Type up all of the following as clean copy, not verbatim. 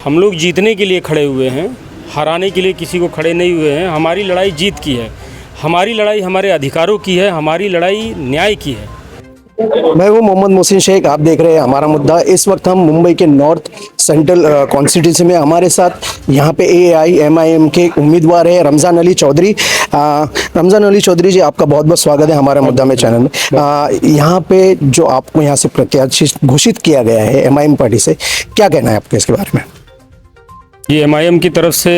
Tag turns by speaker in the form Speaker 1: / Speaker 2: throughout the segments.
Speaker 1: हम लोग जीतने के लिए खड़े हुए हैं, हराने के लिए किसी को खड़े नहीं हुए हैं। हमारी लड़ाई जीत की है, हमारी लड़ाई हमारे अधिकारों की है, हमारी लड़ाई न्याय की है।
Speaker 2: मैं हूं मोहम्मद मोहसिन शेख, आप देख रहे हैं हमारा मुद्दा। इस वक्त हम मुंबई के नॉर्थ सेंट्रल कॉन्स्टिट्यूंसी में, हमारे साथ यहाँ पे AIMIM के उम्मीदवार है रमज़ान अली चौधरी। रमज़ान अली चौधरी जी, आपका बहुत बहुत स्वागत है हमारे मुद्दा में चैनल में। यहाँ पे जो आपको यहाँ से प्रत्याशी घोषित किया गया है MIM पार्टी से, क्या कहना है आपको इसके बारे में?
Speaker 1: ये MIM की तरफ से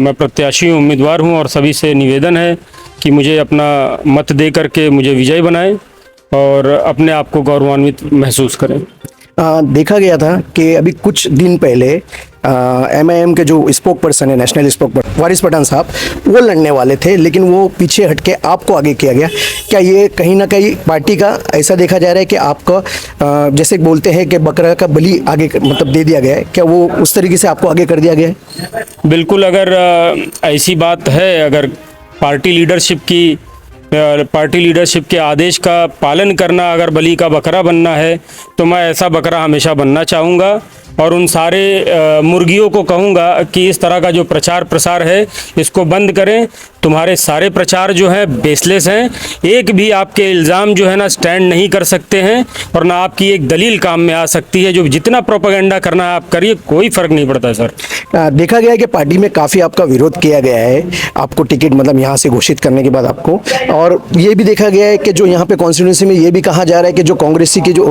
Speaker 1: मैं प्रत्याशी उम्मीदवार हूँ और सभी से निवेदन है कि मुझे अपना मत दे करके मुझे विजयी बनाएं और अपने आप को गौरवान्वित महसूस करें।
Speaker 2: देखा गया था कि अभी कुछ दिन पहले MIM के जो स्पोक पर्सन है, नेशनल स्पोक पर्सन वारिस पठान साहब, वो लड़ने वाले थे, लेकिन वो पीछे हटके आपको आगे किया गया। क्या ये कहीं ना कहीं पार्टी का ऐसा देखा जा रहा है कि आपका जैसे बोलते हैं कि बकरा का बलि आगे मतलब दे दिया गया है, क्या वो उस तरीके से आपको आगे कर दिया गया है?
Speaker 1: बिल्कुल, अगर ऐसी बात है, अगर पार्टी लीडरशिप के आदेश का पालन करना, अगर बलि का बकरा बनना है, तो मैं ऐसा बकरा हमेशा बनना चाहूँगा और उन सारे मुर्गियों को कहूँगा कि इस तरह का जो प्रचार प्रसार है इसको बंद करें। तुम्हारे सारे प्रचार जो हैं बेसलेस हैं, एक भी आपके इल्ज़ाम जो है ना स्टैंड नहीं कर सकते हैं और ना आपकी एक दलील काम में आ सकती है। जो जितना प्रोपेगेंडा करना है आप करिए, कोई फ़र्क नहीं पड़ता सर।
Speaker 2: देखा गया है कि पार्टी में काफ़ी आपका विरोध किया गया है, आपको टिकट मतलब यहाँ से घोषित करने के बाद आपको, और ये भी देखा गया है कि जो यहाँ पे कॉन्स्टिट्यूंसी में ये भी कहा जा रहा है कि जो कांग्रेसी की जो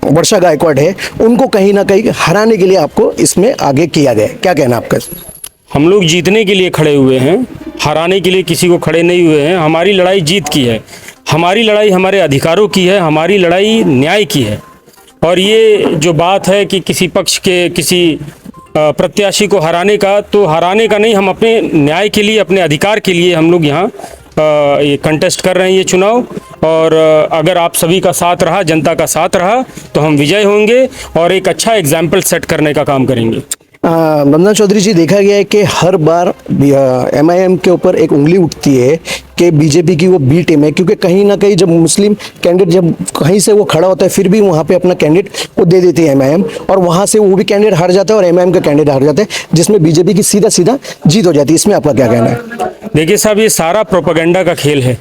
Speaker 2: वर्षा गायकवाड है, उनको कहीं ना कहीं हराने के लिए आपको इसमें आगे किया गया है। क्या कहना आपका?
Speaker 1: हम लोग जीतने के लिए खड़े हुए हैं, हराने के लिए किसी को खड़े नहीं हुए हैं। हमारी लड़ाई जीत की है, हमारी लड़ाई हमारे अधिकारों की है, हमारी लड़ाई न्याय की है। और ये जो बात है कि किसी पक्ष के किसी प्रत्याशी को हराने का, तो हराने का नहीं, हम अपने न्याय के लिए, अपने अधिकार के लिए हम लोग यहाँ ये कंटेस्ट कर रहे हैं, ये चुनाव। और अगर आप सभी का साथ रहा, जनता का साथ रहा, तो हम विजय होंगे और एक अच्छा एग्जाम्पल सेट करने का काम करेंगे।
Speaker 2: रमज़ान चौधरी जी, देखा गया है कि हर बार MIM के ऊपर एक उंगली उठती है कि बीजेपी की वो बी टीम है, क्योंकि कहीं ना कहीं जब मुस्लिम कैंडिडेट जब कहीं से वो खड़ा होता है, फिर भी वहाँ पे अपना कैंडिडेट वो दे देती है MIM, और वहाँ से वो भी कैंडिडेट हार जाता है और MIM का कैंडिडेट हार जाता है, जिसमें बीजेपी की सीधा सीधा जीत हो जाती है। इसमें आपका क्या कहना है?
Speaker 1: देखिए साहब, ये सारा प्रोपेगेंडा का खेल है,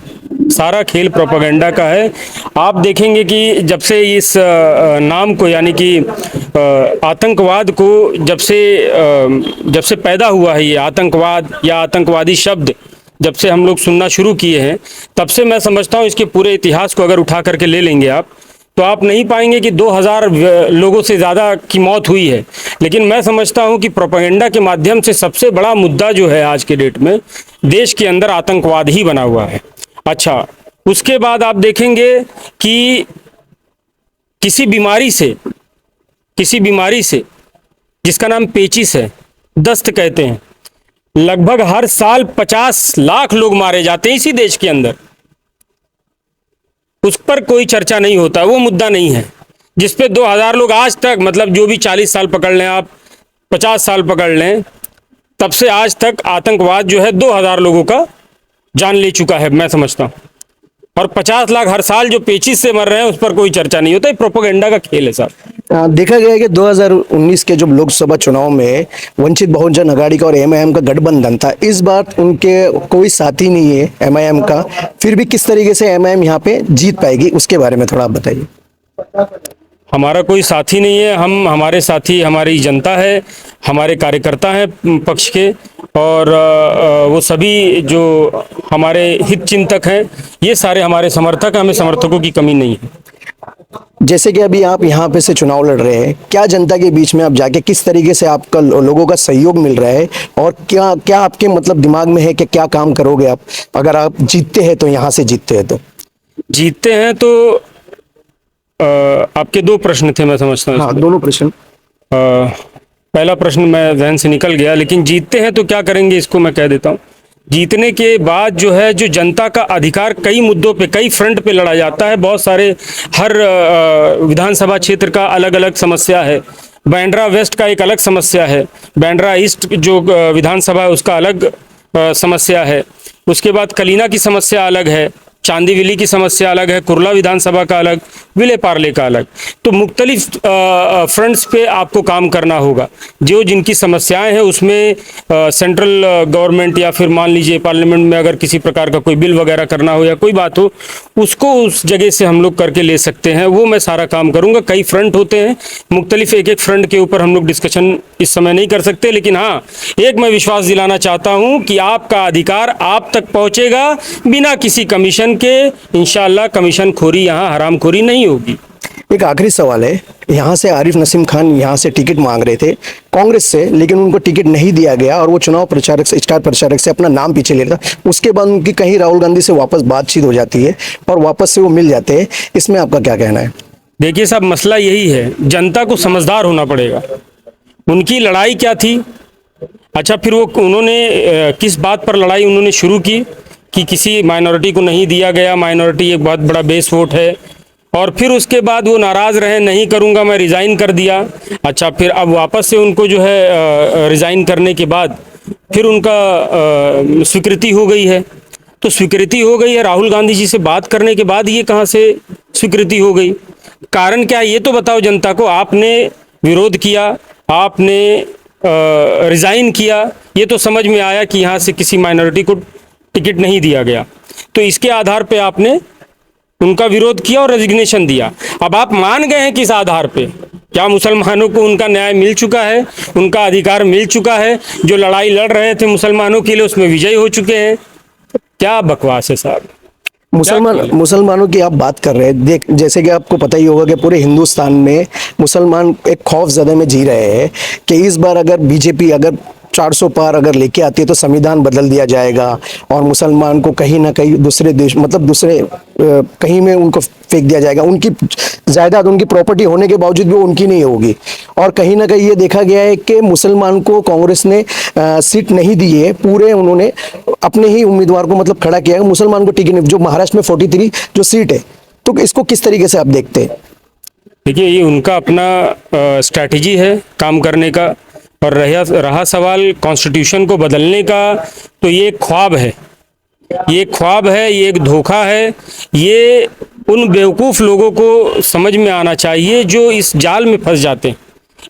Speaker 1: सारा खेल प्रोपेगेंडा का है। आप देखेंगे कि जब से इस नाम को, यानी कि आतंकवाद को जब से पैदा हुआ है, ये आतंकवाद या आतंकवादी शब्द जब से हम लोग सुनना शुरू किए हैं, तब से मैं समझता हूँ इसके पूरे इतिहास को अगर उठा करके ले लेंगे आप, तो आप नहीं पाएंगे कि 2000 लोगों से ज़्यादा की मौत हुई है। लेकिन मैं समझता हूं कि प्रोपेगेंडा के माध्यम से सबसे बड़ा मुद्दा जो है आज के डेट में देश के अंदर आतंकवाद ही बना हुआ है। अच्छा, उसके बाद आप देखेंगे कि किसी बीमारी से जिसका नाम पेचिस है, दस्त कहते हैं, लगभग हर साल 50 लाख लोग मारे जाते हैं इसी देश के अंदर। उस पर कोई चर्चा नहीं होता, वो मुद्दा नहीं है। जिस पे 2000 लोग आज तक, मतलब जो भी 40 साल पकड़ लें आप, 50 साल पकड़ लें, तब से आज तक आतंकवाद जो है 2000 लोगों का जान ले चुका है, मैं समझता हूँ। और 50 लाख हर साल जो पेचिस से मर रहे हैं, उस पर कोई चर्चा नहीं होता। ये प्रोपेगेंडा का खेल है साहब।
Speaker 2: देखा गया है कि 2019 के जो लोकसभा चुनाव में वंचित बहुजन अघाड़ी का और MIM का गठबंधन था, इस बार उनके कोई साथी नहीं है MIM का, फिर भी किस तरीके से MIM यहाँ पे जीत पाएगी, उसके बारे में थोड़ा आप बताइए।
Speaker 1: हमारा कोई साथी नहीं है, हमारे साथी हमारी जनता है, हमारे कार्यकर्ता हैं पक्ष के, और वो सभी जो हमारे हित चिंतक हैं, ये सारे हमारे समर्थक हैं। हमें समर्थकों की कमी नहीं है।
Speaker 2: जैसे कि अभी आप यहाँ पे से चुनाव लड़ रहे हैं, क्या जनता के बीच में आप जाके किस तरीके से आपका लोगों का सहयोग मिल रहा है, और क्या क्या आपके मतलब दिमाग में है कि क्या काम करोगे आप अगर आप जीतते हैं? तो यहाँ से जीतते हैं तो आपके 2 प्रश्न थे, मैं समझता हूँ। हाँ, दोनों प्रश्न।
Speaker 1: पहला प्रश्न मैं ज़हन से निकल गया, लेकिन जीतते हैं तो क्या करेंगे इसको मैं कह देता हूँ। जीतने के बाद जो है, जो जनता का अधिकार कई मुद्दों पे, कई फ्रंट पे लड़ा जाता है। बहुत सारे, हर विधानसभा क्षेत्र का अलग अलग समस्या है। बांद्रा वेस्ट का एक अलग समस्या है, बांद्रा ईस्ट जो विधानसभा है उसका अलग समस्या है। उसके बाद कलीना की समस्या अलग है, चांदीविली की समस्या अलग है, कुर्ला विधानसभा का अलग, विले पार्ले का अलग। तो मुख्तलिफ फ्रंट्स पे आपको काम करना होगा। जो जिनकी समस्याएं हैं उसमें सेंट्रल गवर्नमेंट या फिर मान लीजिए पार्लियामेंट में अगर किसी प्रकार का कोई बिल वगैरह करना हो या कोई बात हो, उसको उस जगह से हम लोग करके ले सकते हैं। वो मैं सारा काम करूँगा। कई फ्रंट होते हैं, मुख्तलिफ एक एक फ्रंट के ऊपर हम लोग डिस्कशन इस समय नहीं कर सकते, लेकिन हाँ, एक मैं विश्वास दिलाना चाहता हूँ कि आपका अधिकार आप तक पहुँचेगा बिना किसी कमीशन के। इंशाअल्लाह कमीशन खोरी यहाँ हरामखोरी नहीं होगी।
Speaker 2: एक आखिरी सवाल है, यहाँ से आरिफ नसीम खान यहाँ से टिकट मांग रहे थे कांग्रेस से, लेकिन उनको टिकट नहीं दिया गया और वो चुनाव प्रचारक से, स्टार प्रचारक से अपना नाम पीछे ले रहा था। उसके बाद उनकी कहीं राहुल गांधी से वापस बातचीत हो जाती है और वापस से वो मिल जाते हैं। इसमें आपका क्या कहना है?
Speaker 1: देखिए साहब, मसला यही है, जनता को समझदार होना पड़ेगा। उनकी लड़ाई क्या थी? अच्छा, फिर वो उन्होंने किस बात पर लड़ाई उन्होंने शुरू की कि किसी माइनॉरिटी को नहीं दिया गया, माइनॉरिटी एक बहुत बड़ा बेस वोट है, और फिर उसके बाद वो नाराज़ रहे, नहीं करूँगा, मैं रिज़ाइन कर दिया। अच्छा, फिर अब वापस से उनको जो है रिज़ाइन करने के बाद फिर उनका स्वीकृति हो गई है। तो स्वीकृति हो गई है, राहुल गांधी जी से बात करने के बाद ये कहाँ से स्वीकृति हो गई? कारण क्या है ये तो बताओ जनता को। आपने विरोध किया, आपने रिज़ाइन किया, ये तो समझ में आया कि यहाँ से किसी माइनॉरिटी को टिकट नहीं दिया गया, तो इसके आधार पे आपने उनका विरोध किया और रेजिग्नेशन दिया। अब आप मान गए हैं किस आधार पे? क्या मुसलमानों को उनका न्याय मिल चुका है, उनका अधिकार मिल चुका है? जो लड़ाई लड़ रहे थे मुसलमानों के लिए उसमें विजयी हो चुके हैं? क्या बकवास है साहब।
Speaker 2: मुसलमानों की आप बात कर रहे हैं, देख जैसे कि आपको पता ही होगा कि पूरे हिंदुस्तान में मुसलमान एक खौफजदे में जी रहे हैं कि इस बार अगर बीजेपी अगर 400 पार अगर लेके आती है तो संविधान बदल दिया जाएगा और मुसलमान को कहीं ना कहीं दूसरे देश, मतलब दूसरे कहीं में उनको फेंक दिया जाएगा। उनकी जायदाद, उनकी प्रॉपर्टी होने के बावजूद भी उनकी नहीं होगी। और कहीं ना कहीं ये देखा गया है कि मुसलमान को कांग्रेस ने सीट नहीं दी है, पूरे उन्होंने अपने ही उम्मीदवार को मतलब खड़ा किया है। मुसलमान को टिकट नहीं, जो महाराष्ट्र में 43 जो सीट है, तो इसको किस तरीके से आप देखते हैं?
Speaker 1: देखिए, ये उनका अपना स्ट्रैटेजी है काम करने का, और रहा सवाल कॉन्स्टिट्यूशन को बदलने का, तो ये एक ख्वाब है, ये एक ख्वाब है, ये एक धोखा है। ये उन बेवकूफ़ लोगों को समझ में आना चाहिए जो इस जाल में फंस जाते हैं।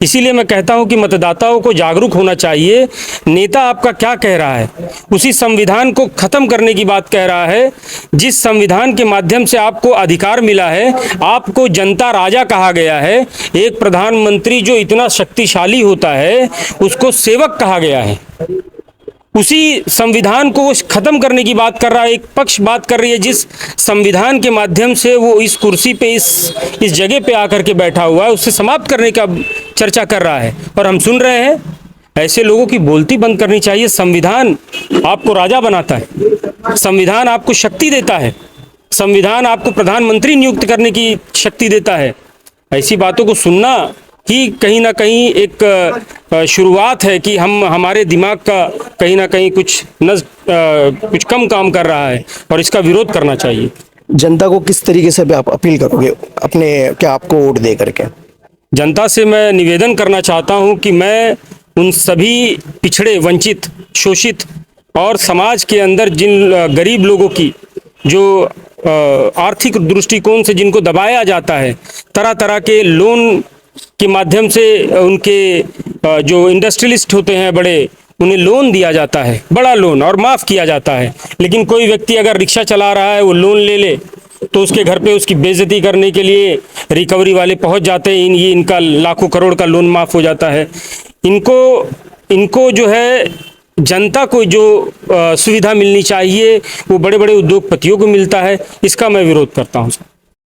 Speaker 1: इसीलिए मैं कहता हूं कि मतदाताओं को जागरूक होना चाहिए। नेता आपका क्या कह रहा है, उसी संविधान को ख़त्म करने की बात कह रहा है, जिस संविधान के माध्यम से आपको अधिकार मिला है। आपको जनता राजा कहा गया है। एक प्रधानमंत्री जो इतना शक्तिशाली होता है उसको सेवक कहा गया है। उसी संविधान को वो ख़त्म करने की बात कर रहा है। एक पक्ष बात कर रही है जिस संविधान के माध्यम से वो इस कुर्सी पे, इस जगह पे आकर के बैठा हुआ है, उससे समाप्त करने का चर्चा कर रहा है, और हम सुन रहे हैं। ऐसे लोगों की बोलती बंद करनी चाहिए। संविधान आपको राजा बनाता है, संविधान आपको शक्ति देता है, संविधान आपको प्रधानमंत्री नियुक्त करने की शक्ति देता है। ऐसी बातों को सुनना ही कहीं ना कहीं एक शुरुआत है कि हमारे दिमाग का कहीं ना कहीं कुछ कम काम कर रहा है, और इसका विरोध करना चाहिए।
Speaker 2: जनता को किस तरीके से आप अपील करोगे अपने, क्या आपको वोट दे करके?
Speaker 1: जनता से मैं निवेदन करना चाहता हूं कि मैं उन सभी पिछड़े, वंचित, शोषित और समाज के अंदर जिन गरीब लोगों की, जो आर्थिक दृष्टिकोण से जिनको दबाया जाता है, तरह तरह के लोन के माध्यम से उनके जो इंडस्ट्रियलिस्ट होते हैं बड़े, उन्हें लोन दिया जाता है, बड़ा लोन, और माफ़ किया जाता है। लेकिन कोई व्यक्ति अगर रिक्शा चला रहा है, वो लोन ले ले, तो उसके घर पे उसकी बेइज्जती करने के लिए रिकवरी वाले पहुंच जाते हैं। ये इनका लाखों करोड़ का लोन माफ़ हो जाता है। इनको जो है जनता को जो सुविधा मिलनी चाहिए वो बड़े बड़े उद्योगपतियों को मिलता है। इसका मैं विरोध करता हूँ।